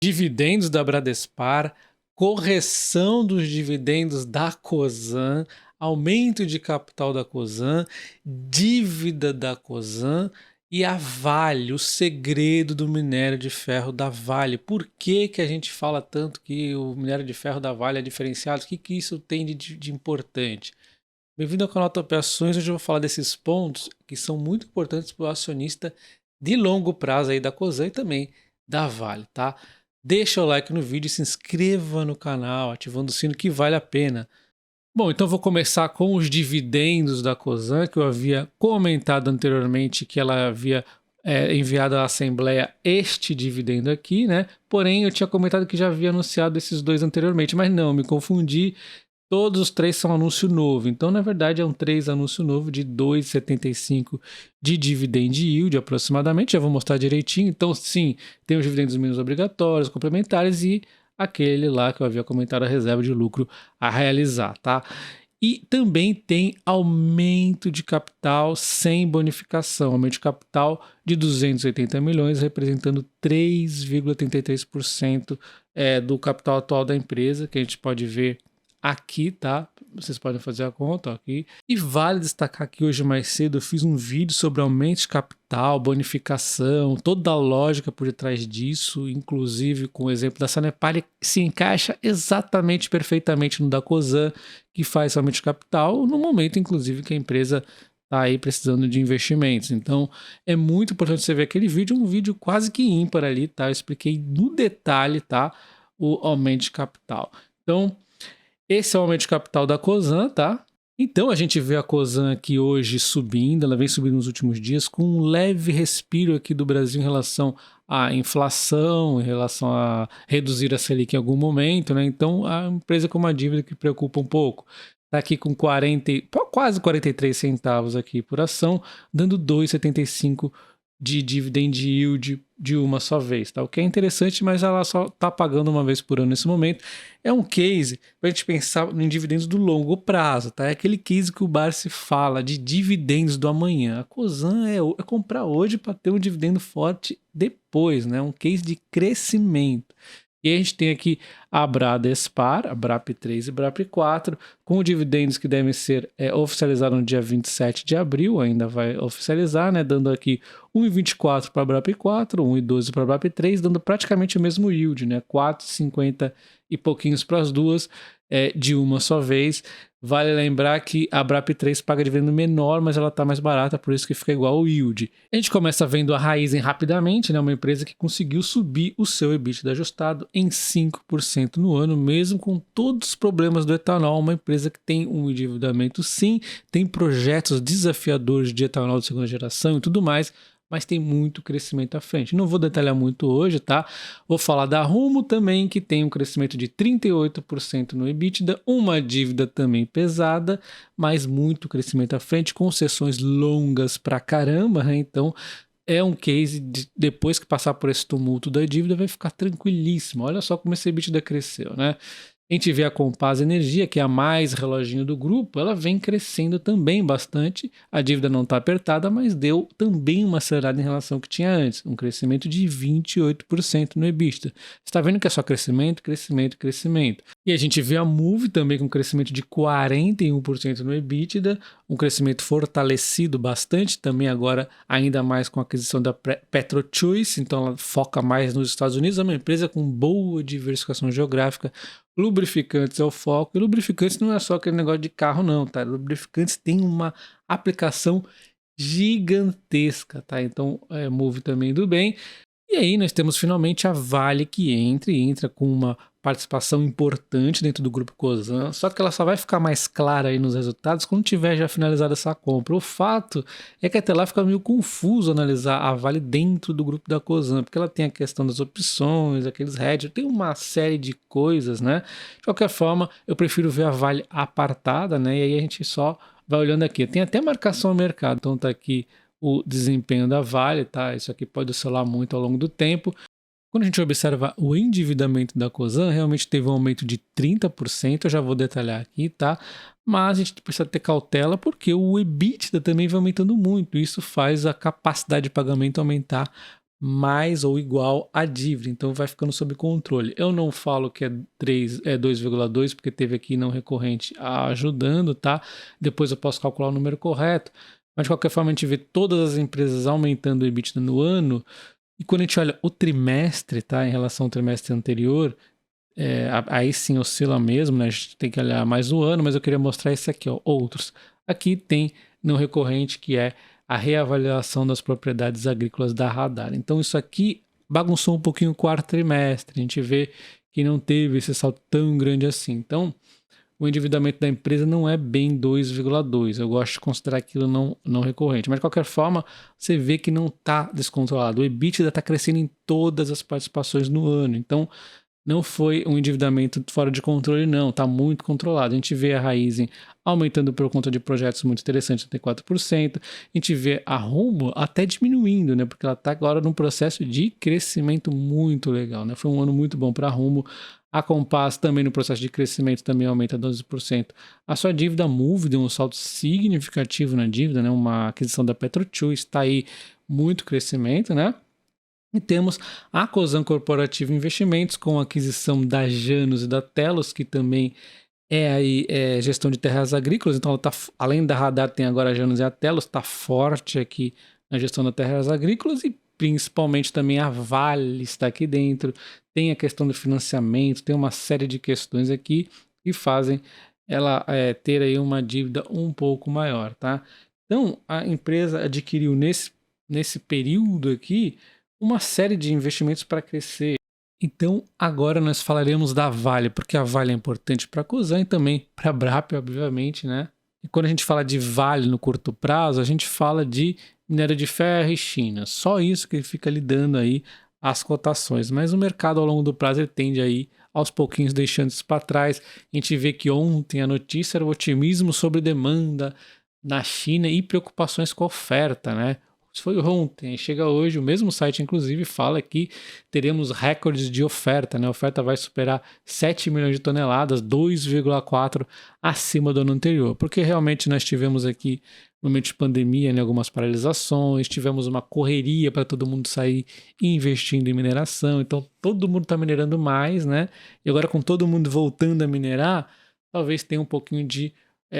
Dividendos da Bradespar, correção dos dividendos da Cosan, aumento de capital da Cosan, dívida da Cosan e a Vale, o segredo do minério de ferro da Vale. Por que que a gente fala tanto que o minério de ferro da Vale é diferenciado? O que que isso tem de importante? Bem-vindo ao canal Top Ações. Hoje eu vou falar desses pontos que são muito importantes para o acionista de longo prazo aí da Cosan e também da Vale, tá? Deixa o like no vídeo e se inscreva no canal, ativando o sino que vale a pena. Bom, então vou começar com os dividendos da Cosan, que eu havia comentado anteriormente que ela havia enviado à Assembleia este dividendo aqui, né? Porém, eu tinha comentado que já havia anunciado esses dois anteriormente, mas não, me confundi. Todos os três são anúncio novo. Então, na verdade, é um 3 anúncio novo de 2,75 de dividend yield aproximadamente. Já vou mostrar direitinho. Então, sim, tem os dividendos mínimos obrigatórios, complementares e aquele lá que eu havia comentado, a reserva de lucro a realizar, tá? E também tem aumento de capital sem bonificação, aumento de capital de 280 milhões, representando 3,33% do capital atual da empresa, que a gente pode ver aqui, tá? Vocês podem fazer a conta aqui. E vale destacar que hoje mais cedo eu fiz um vídeo sobre aumento de capital, bonificação, toda a lógica por detrás disso, inclusive com o exemplo da Sanepar, se encaixa exatamente, perfeitamente no da Cosan, que faz aumento de capital, no momento, inclusive, que a empresa está aí precisando de investimentos. Então, é muito importante você ver aquele vídeo, um vídeo quase que ímpar ali, tá? Eu expliquei no detalhe, tá? O aumento de capital. Então, esse é o aumento de capital da Cosan, tá? Então a gente vê a Cosan aqui hoje subindo, ela vem subindo nos últimos dias com um leve respiro aqui do Brasil em relação à inflação, em relação a reduzir a Selic em algum momento, né? Então a empresa com uma dívida que preocupa um pouco. Está aqui com quase 43 centavos aqui por ação, dando 2,75 de dividend yield de uma só vez, tá? O que é interessante, mas ela só está pagando uma vez por ano nesse momento. É um case para a gente pensar em dividendos do longo prazo, tá? É aquele case que o Barsi fala de dividendos do amanhã. A Cosan é comprar hoje para ter um dividendo forte depois, né? Um case de crescimento. E a gente tem aqui a Bradespar, a BRAP3 e BRAP4, com dividendos que devem ser oficializados no dia 27 de abril, ainda vai oficializar, né, dando aqui 1,24 para a BRAP4, 1,12 para a BRAP3, dando praticamente o mesmo yield, né, 4,50 e pouquinhos para as duas, de uma só vez. Vale lembrar que a BRAP3 paga dividendo menor, mas ela está mais barata, por isso que fica igual ao yield. A gente começa vendo a Raízen rapidamente, né? Uma empresa que conseguiu subir o seu EBITDA ajustado em 5% no ano, mesmo com todos os problemas do etanol. Uma empresa que tem um endividamento, sim, tem projetos desafiadores de etanol de segunda geração e tudo mais, mas tem muito crescimento à frente. Não vou detalhar muito hoje, tá? Vou falar da Rumo também, que tem um crescimento de 38% no EBITDA, uma dívida também pesada, mas muito crescimento à frente, concessões longas pra caramba, né? Então, é um case de, depois que passar por esse tumulto da dívida, vai ficar tranquilíssimo. Olha só como esse EBITDA cresceu, né? A gente vê a Compaz Energia, que é a mais reloginho do grupo, ela vem crescendo também bastante. A dívida não está apertada, mas deu também uma acelerada em relação ao que tinha antes. Um crescimento de 28% no EBITDA. Você está vendo que é só crescimento, crescimento, crescimento. E a gente vê a Moove também com um crescimento de 41% no EBITDA, um crescimento fortalecido bastante, também agora ainda mais com a aquisição da PetroChoice, então ela foca mais nos Estados Unidos, é uma empresa com boa diversificação geográfica. Lubrificantes é o foco, e lubrificantes não é só aquele negócio de carro não, tá? Lubrificantes tem uma aplicação gigantesca, tá? Então, Moove também do bem. E aí nós temos finalmente a Vale que entra com uma participação importante dentro do grupo Cosan, só que ela só vai ficar mais clara aí nos resultados quando tiver já finalizado essa compra. O fato é que até lá fica meio confuso analisar a Vale dentro do grupo da Cosan, porque ela tem a questão das opções, aqueles hedge, tem uma série de coisas, né? De qualquer forma, eu prefiro ver a Vale apartada, né? E aí a gente só vai olhando aqui. Tem até marcação ao mercado, então tá aqui o desempenho da Vale, tá? Isso aqui pode oscilar muito ao longo do tempo. Quando a gente observa o endividamento da Cosan, realmente teve um aumento de 30%, eu já vou detalhar aqui, tá? Mas a gente precisa ter cautela porque o EBITDA também vai aumentando muito, isso faz a capacidade de pagamento aumentar mais ou igual à dívida, então vai ficando sob controle. Eu não falo que é 2,2 porque teve aqui não recorrente ajudando, tá? Depois eu posso calcular o número correto, mas de qualquer forma a gente vê todas as empresas aumentando o EBITDA no ano, e quando a gente olha o trimestre, tá, em relação ao trimestre anterior, aí sim oscila mesmo, né? A gente tem que olhar mais o ano, mas eu queria mostrar esse aqui, ó, outros. Aqui tem não recorrente, que é a reavaliação das propriedades agrícolas da Radar. Então isso aqui bagunçou um pouquinho o quarto trimestre, a gente vê que não teve esse salto tão grande assim. Então o endividamento da empresa não é bem 2,2. Eu gosto de considerar aquilo não recorrente. Mas de qualquer forma, você vê que não está descontrolado. O EBITDA está crescendo em todas as participações no ano. Então não foi um endividamento fora de controle, não. Está muito controlado. A gente vê a Raizen aumentando por conta de projetos muito interessantes, 34%. A gente vê a Rumo até diminuindo, né? Porque ela está agora num processo de crescimento muito legal, né? Foi um ano muito bom para a Rumo. A Compass também no processo de crescimento também aumenta 12%. A sua dívida Move deu um salto significativo na dívida, né? Uma aquisição da PetroTio, está aí muito crescimento, né? E temos a Cosan Corporativa Investimentos com a aquisição da Janus e da Telos, que também é gestão de terras agrícolas. Então, ela tá, além da Radar, tem agora a Janus e a Telos, está forte aqui na gestão das terras agrícolas, e principalmente também a Vale está aqui dentro. Tem a questão do financiamento, tem uma série de questões aqui que fazem ela ter aí uma dívida um pouco maior, tá? Então, a empresa adquiriu nesse período aqui uma série de investimentos para crescer. Então, agora nós falaremos da Vale, porque a Vale é importante para a Cosan e também para a Brap, obviamente, né? E quando a gente fala de Vale no curto prazo, a gente fala de minério de ferro e China. Só isso que fica lidando aí as cotações. Mas o mercado ao longo do prazo ele tende aí aos pouquinhos deixando isso para trás. A gente vê que ontem a notícia era o otimismo sobre demanda na China e preocupações com a oferta, né? Isso foi ontem, chega hoje, o mesmo site inclusive fala que teremos recordes de oferta, né? A oferta vai superar 7 milhões de toneladas, 2,4 acima do ano anterior, porque realmente nós tivemos aqui, no momento de pandemia, né, algumas paralisações, tivemos uma correria para todo mundo sair investindo em mineração, então todo mundo está minerando mais, né? E agora com todo mundo voltando a minerar, talvez tenha um pouquinho de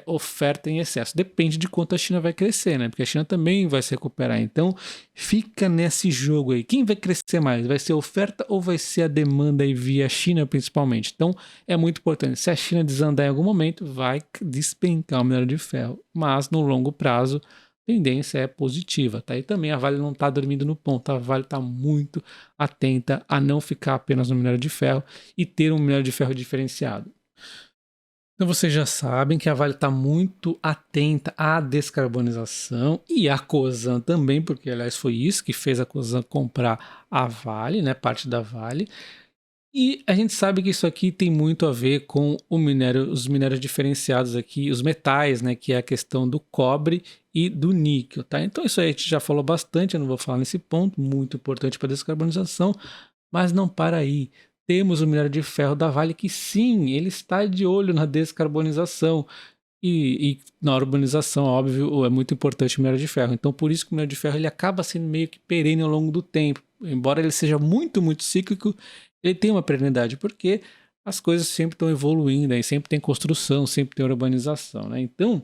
oferta em excesso. Depende de quanto a China vai crescer, né? Porque a China também vai se recuperar. Então, fica nesse jogo aí. Quem vai crescer mais? Vai ser a oferta ou vai ser a demanda aí via China, principalmente? Então, é muito importante. Se a China desandar em algum momento, vai despencar o minério de ferro. Mas, no longo prazo, a tendência é positiva, tá? E também a Vale não está dormindo no ponto. A Vale está muito atenta a não ficar apenas no minério de ferro e ter um minério de ferro diferenciado. Então vocês já sabem que a Vale está muito atenta à descarbonização e a Cosan também, porque aliás foi isso que fez a Cosan comprar a Vale, né, parte da Vale. E a gente sabe que isso aqui tem muito a ver com os minérios diferenciados aqui, os metais, né, que é a questão do cobre e do níquel, tá? Então isso aí a gente já falou bastante, eu não vou falar nesse ponto, muito importante para a descarbonização, mas não para aí. Temos o minério de ferro da Vale que sim, ele está de olho na descarbonização e na urbanização, óbvio, é muito importante o minério de ferro. Então por isso que o minério de ferro ele acaba sendo meio que perene ao longo do tempo. Embora ele seja muito, muito cíclico, ele tem uma perenidade, porque as coisas sempre estão evoluindo, né? Sempre tem construção, sempre tem urbanização, né? Então,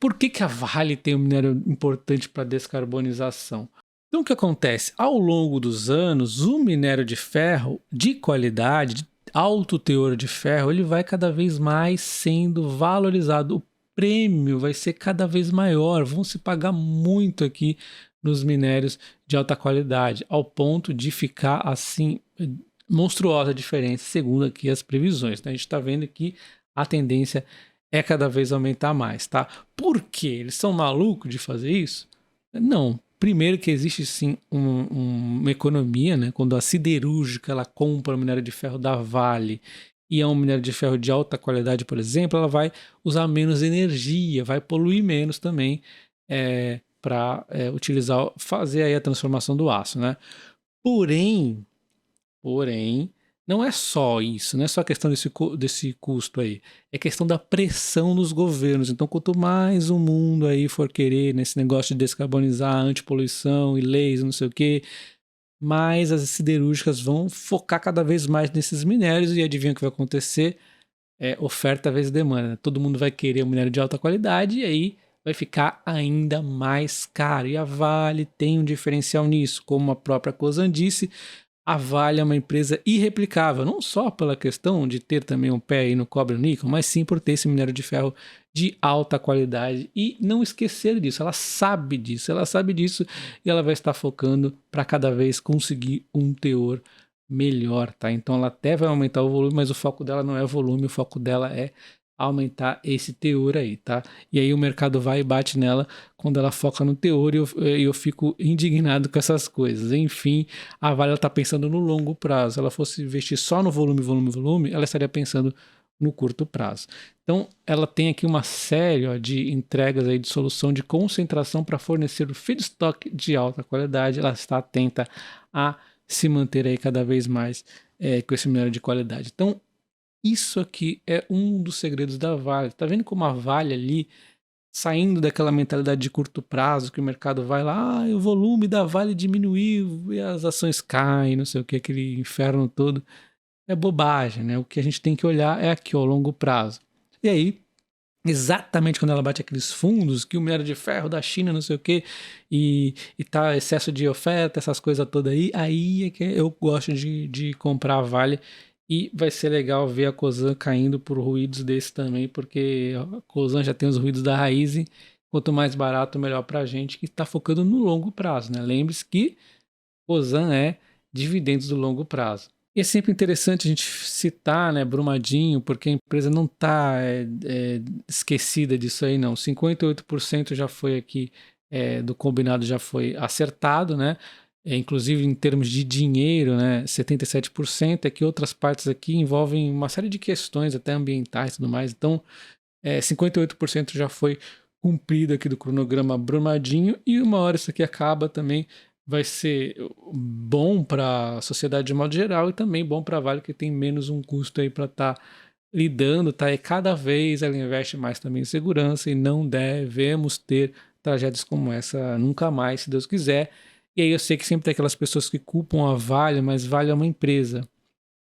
por que a Vale tem um minério importante para descarbonização? Então, o que acontece? Ao longo dos anos, o minério de ferro de qualidade, de alto teor de ferro, ele vai cada vez mais sendo valorizado. O prêmio vai ser cada vez maior, vão se pagar muito aqui nos minérios de alta qualidade, ao ponto de ficar assim monstruosa a diferença, segundo aqui as previsões. A gente está vendo que a tendência é cada vez aumentar mais, tá? Por quê? Eles são malucos de fazer isso? Não. Primeiro que existe sim uma economia, né? Quando a siderúrgica ela compra o minério de ferro da Vale e é um minério de ferro de alta qualidade, por exemplo, ela vai usar menos energia, vai poluir menos também para fazer aí a transformação do aço, né? Porém, não é só isso, não é só a questão desse custo aí, é questão da pressão nos governos. Então, quanto mais o mundo aí for querer nesse negócio de descarbonizar, antipoluição e leis, não sei o quê, mais as siderúrgicas vão focar cada vez mais nesses minérios e adivinha o que vai acontecer? Oferta vezes demanda, né? Todo mundo vai querer um minério de alta qualidade e aí vai ficar ainda mais caro. E a Vale tem um diferencial nisso, como a própria Cosan disse, a Vale é uma empresa irreplicável, não só pela questão de ter também um pé aí no cobre e no níquel, mas sim por ter esse minério de ferro de alta qualidade. E não esquecer disso, ela sabe disso e ela vai estar focando para cada vez conseguir um teor melhor, tá? Então ela até vai aumentar o volume, mas o foco dela não é o volume, o foco dela é aumentar esse teor aí, tá? E aí o mercado vai e bate nela quando ela foca no teor e eu fico indignado com essas coisas. Enfim, a Vale está pensando no longo prazo. Se ela fosse investir só no volume, ela estaria pensando no curto prazo. Então, ela tem aqui uma série de entregas aí de solução de concentração para fornecer o feedstock de alta qualidade. Ela está atenta a se manter aí cada vez mais com esse minério de qualidade. Então, isso aqui é um dos segredos da Vale. Tá vendo como a Vale ali, saindo daquela mentalidade de curto prazo, que o mercado vai lá, o volume da Vale diminuiu e as ações caem, não sei o que, aquele inferno todo. É bobagem, né? O que a gente tem que olhar é aqui, ao longo prazo. E aí, exatamente quando ela bate aqueles fundos, que o minério de ferro da China, não sei o que, e tá excesso de oferta, essas coisas todas aí é que eu gosto de comprar a Vale. E vai ser legal ver a Cosan caindo por ruídos desse também, porque a Cosan já tem os ruídos da raiz e quanto mais barato, melhor para a gente que está focando no longo prazo, né? Lembre-se que Cosan é dividendos do longo prazo. E é sempre interessante a gente citar, né, Brumadinho, porque a empresa não está esquecida disso aí, não. 58% já foi aqui, do combinado já foi acertado, né? Inclusive em termos de dinheiro, né, 77%, é que outras partes aqui envolvem uma série de questões, até ambientais e tudo mais. Então, 58% já foi cumprido aqui do cronograma Brumadinho, e uma hora isso aqui acaba também, vai ser bom para a sociedade de modo geral e também bom para a Vale, que tem menos um custo aí para estar lidando, tá? E cada vez ela investe mais também em segurança e não devemos ter tragédias como essa nunca mais, se Deus quiser. E aí eu sei que sempre tem aquelas pessoas que culpam a Vale, mas Vale é uma empresa.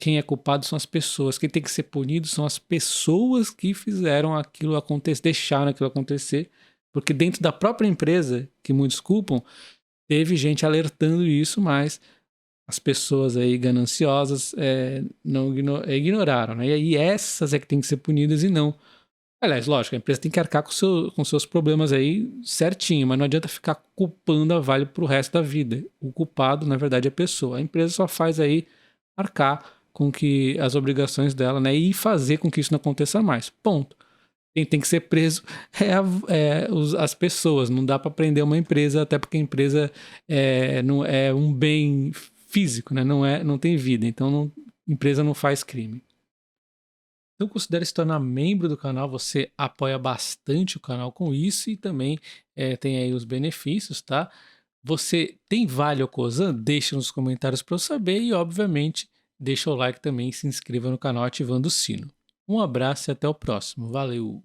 Quem é culpado são as pessoas. Quem tem que ser punido são as pessoas que fizeram aquilo acontecer, deixaram aquilo acontecer. Porque dentro da própria empresa, que muitos culpam, teve gente alertando isso, mas as pessoas aí gananciosas não ignoraram, né? E aí essas é que tem que ser punidas e não. Aliás, lógico, a empresa tem que arcar com seus problemas aí certinho, mas não adianta ficar culpando a Vale pro resto da vida. O culpado, na verdade, é a pessoa. A empresa só faz aí arcar com que as obrigações dela, né? E fazer com que isso não aconteça mais. Ponto. Quem tem que ser preso as pessoas. Não dá para prender uma empresa, até porque a empresa não é um bem físico, né? Não tem vida. Então, empresa não faz crime. Então, considere se tornar membro do canal. Você apoia bastante o canal com isso e também tem aí os benefícios, tá? Você tem Vale ou Cosan? Deixa nos comentários para eu saber e, obviamente, deixa o like também e se inscreva no canal ativando o sino. Um abraço e até o próximo. Valeu!